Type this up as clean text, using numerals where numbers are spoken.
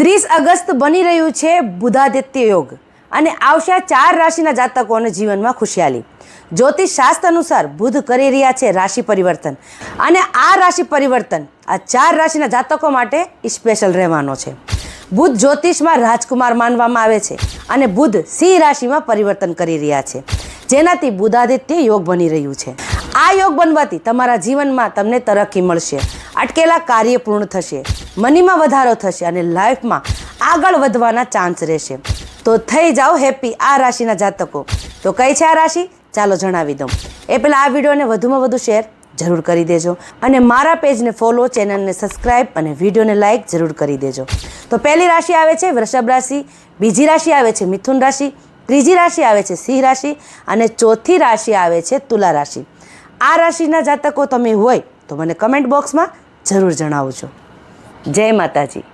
30 August બની રહ્યું છે બુધાદિત્ય યોગ અને આવશે 4 રાશિના જાતકોને જીવનમાં ખુશિયાલી। જ્યોતિષ શાસ્ત્ર અનુસાર બુધ કરી રહ્યા છે રાશિ પરિવર્તન અને આ રાશિ પરિવર્તન આ 4 રાશિના જાતકો માટે સ્પેશિયલ રહેવાનો છે। બુધ જ્યોતિષમાં રાજકુમાર માનવામાં આવે છે અને બુધ સિંહ રાશિમાં પરિવર્તન કરી રહ્યા છે, જેનાથી બુધાદિત્ય યોગ બની રહ્યું છે। આ યોગ બનવાથી તમારા જીવનમાં તમને તરક્કી મળશે, અટકેલા કાર્ય પૂર્ણ થશે, મનીમાં વધારો થશે અને લાઈફમાં આગળ વધવાના ચાન્સ રહેશે। તો થઈ જાઓ હેપી આ રાશિના જાતકો। તો કઈ છે આ રાશિ, ચાલો જણાવી દઉં। એ પહેલાં આ વિડીયોને વધુમાં વધુ શેર જરૂર કરી દેજો અને મારા પેજને ફોલો, ચેનલને સબસ્ક્રાઈબ અને વિડીયોને લાઇક જરૂર કરી દેજો। તો પહેલી રાશિ આવે છે વૃષભ રાશિ, બીજી રાશિ આવે છે મિથુન રાશિ, ત્રીજી રાશિ આવે છે સિંહ રાશિ અને ચોથી રાશિ આવે છે તુલા રાશિ। આ રાશિના જાતકો તમે હોય તો મને કમેન્ટ બોક્સમાં જરૂર જણાવજો। જય માતાજી।